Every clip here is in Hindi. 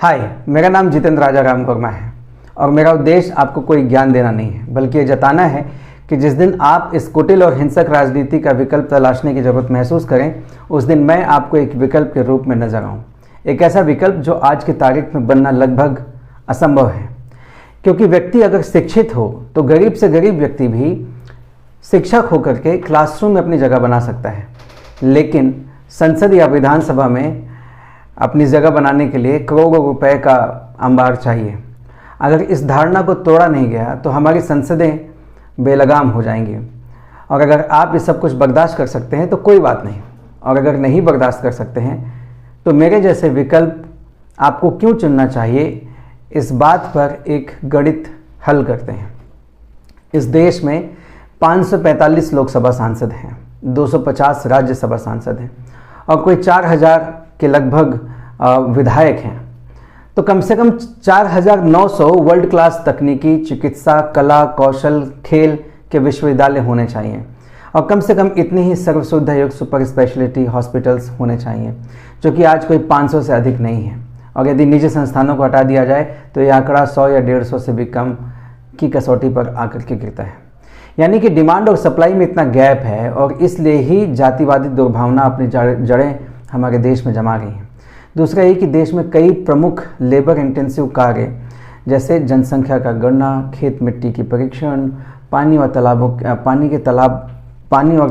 हाय, मेरा नाम जितेंद्र राजाराम वर्मा है और मेरा उद्देश्य आपको कोई ज्ञान देना नहीं है, बल्कि ये जताना है कि जिस दिन आप इस कुटिल और हिंसक राजनीति का विकल्प तलाशने की जरूरत महसूस करें, उस दिन मैं आपको एक विकल्प के रूप में नजर आऊँ। एक ऐसा विकल्प जो आज की तारीख में बनना लगभग असंभव है, क्योंकि व्यक्ति अगर शिक्षित हो तो गरीब से गरीब व्यक्ति भी शिक्षक होकर के क्लासरूम में अपनी जगह बना सकता है, लेकिन संसद या विधानसभा में अपनी जगह बनाने के लिए करोड़ों रुपए का अंबार चाहिए। अगर इस धारणा को तोड़ा नहीं गया तो हमारी संसदें बेलगाम हो जाएंगी। और अगर आप ये सब कुछ बर्दाश्त कर सकते हैं तो कोई बात नहीं, और अगर नहीं बर्दाश्त कर सकते हैं तो मेरे जैसे विकल्प आपको क्यों चुनना चाहिए, इस बात पर एक गणित हल करते हैं। इस देश में 545 लोकसभा सांसद हैं, 250 राज्यसभा सांसद हैं और कोई 4000 के लगभग विधायक हैं। तो कम से कम 4900 वर्ल्ड क्लास तकनीकी, चिकित्सा, कला, कौशल, खेल के विश्वविद्यालय होने चाहिए और कम से कम इतनी ही सर्व सुविधा युक्त सुपर स्पेशलिटी हॉस्पिटल्स होने चाहिए, जो कि आज कोई 500 से अधिक नहीं है। और यदि निजी संस्थानों को हटा दिया जाए तो यह आंकड़ा 100 या 150 से भी कम की कसौटी पर आकर के गिरता है। यानी कि डिमांड और सप्लाई में इतना गैप है और इसलिए ही जातिवादी दुर्भावना अपनी जड़ें हमारे देश में जमा गई हैं। दूसरा ये कि देश में कई प्रमुख लेबर इंटेंसिव कार्य जैसे जनसंख्या का गणना, खेत मिट्टी की परीक्षण, पानी और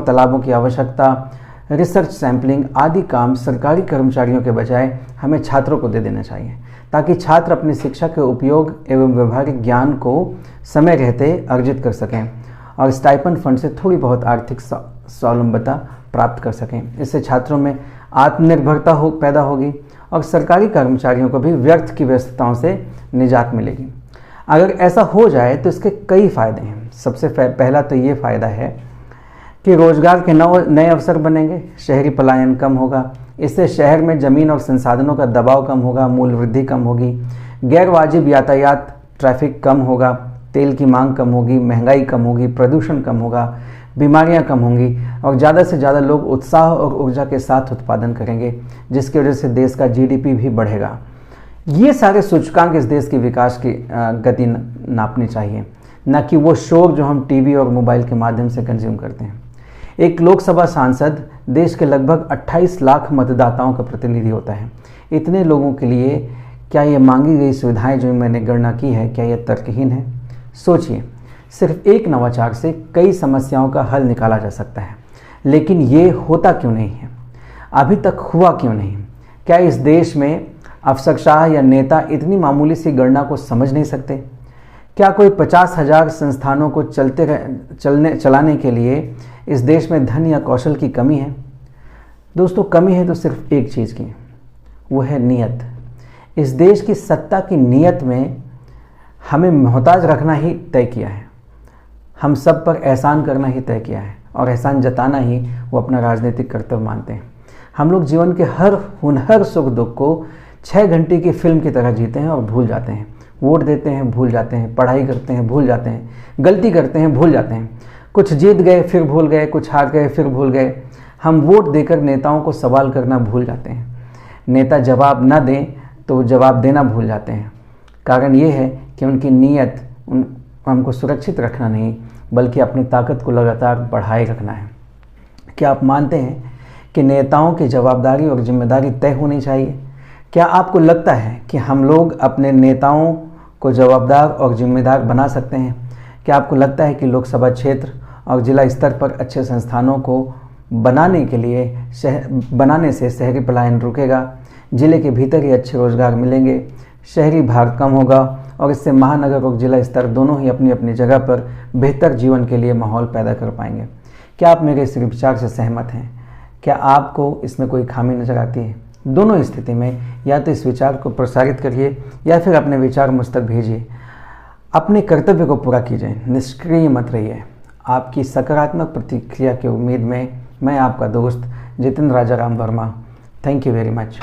तालाबों की आवश्यकता, रिसर्च सैंपलिंग आदि काम सरकारी कर्मचारियों के बजाय हमें छात्रों को दे देना चाहिए, ताकि छात्र अपनी शिक्षा के उपयोग एवं व्यवहारिक ज्ञान को समय रहते अर्जित कर सकें और स्टाइपेंड फंड से थोड़ी बहुत आर्थिक स्वावलंबता प्राप्त कर सकें। इससे छात्रों में आत्मनिर्भरता पैदा होगी और सरकारी कर्मचारियों को भी व्यर्थ की व्यस्तताओं से निजात मिलेगी। अगर ऐसा हो जाए तो इसके कई फायदे हैं। सबसे पहला तो ये फ़ायदा है कि रोजगार के नए अवसर बनेंगे, शहरी पलायन कम होगा। इससे शहर में ज़मीन और संसाधनों का दबाव कम होगा, मूल्य वृद्धि कम होगी, गैर वाजिब यातायात ट्रैफिक कम होगा, तेल की मांग कम होगी, महंगाई कम होगी, प्रदूषण कम होगा, बीमारियां कम होंगी और ज़्यादा से ज़्यादा लोग उत्साह और ऊर्जा के साथ उत्पादन करेंगे, जिसकी वजह से देश का जीडीपी भी बढ़ेगा। ये सारे सूचकांक इस देश के विकास की गति नापनी चाहिए, न कि वो शोर जो हम टीवी और मोबाइल के माध्यम से कंज्यूम करते हैं। एक लोकसभा सांसद देश के लगभग 28 लाख मतदाताओं का प्रतिनिधि होता है। इतने लोगों के लिए क्या ये मांगी गई सुविधाएं जो मैंने गणना की है, क्या यह तर्कहीन है? सोचिए, सिर्फ एक नवाचार से कई समस्याओं का हल निकाला जा सकता है, लेकिन ये होता क्यों नहीं है? अभी तक हुआ क्यों नहीं? क्या इस देश में अफसरशाह या नेता इतनी मामूली सी गणना को समझ नहीं सकते? क्या कोई 50,000 संस्थानों को चलाने के लिए इस देश में धन या कौशल की कमी है? दोस्तों, कमी है तो सिर्फ एक चीज़ की, वो है नीयत। इस देश की सत्ता की नीयत में हमें मोहताज रखना ही तय किया है, हम सब पर एहसान करना ही तय किया है और एहसान जताना ही वो अपना राजनीतिक कर्तव्य मानते हैं। हम लोग जीवन के हर सुख दुख को 6 घंटे की फिल्म की तरह जीते हैं और भूल जाते हैं। वोट देते हैं, भूल जाते हैं, पढ़ाई करते हैं, भूल जाते हैं, गलती करते हैं, भूल जाते हैं, कुछ जीत गए फिर भूल गए, कुछ हार गए फिर भूल गए। हम वोट देकर नेताओं को सवाल करना भूल जाते हैं। नेता जवाब न दें तो जवाब देना भूल जाते हैं। कारण ये है कि उनकी नीयत हमको सुरक्षित रखना नहीं, बल्कि अपनी ताकत को लगातार बढ़ाए रखना है। क्या आप मानते हैं कि नेताओं की जवाबदारी और जिम्मेदारी तय होनी चाहिए? क्या आपको लगता है कि हम लोग अपने नेताओं को जवाबदार और जिम्मेदार बना सकते हैं? क्या आपको लगता है कि लोकसभा क्षेत्र और जिला स्तर पर अच्छे संस्थानों को बनाने से शहरी पलायन रुकेगा, जिले के भीतर ही अच्छे रोजगार मिलेंगे, शहरी भार कम होगा और इससे महानगर और जिला स्तर दोनों ही अपनी अपनी जगह पर बेहतर जीवन के लिए माहौल पैदा कर पाएंगे? क्या आप मेरे इस विचार से सहमत हैं? क्या आपको इसमें कोई खामी नजर आती है? दोनों स्थिति में या तो इस विचार को प्रसारित करिए या फिर अपने विचार मुझ तक भेजिए। अपने कर्तव्य को पूरा कीजिए, निष्क्रिय मत रहिए। आपकी सकारात्मक प्रतिक्रिया की उम्मीद में मैं आपका दोस्त Jitendra Rajaram Verma. Thank you very much.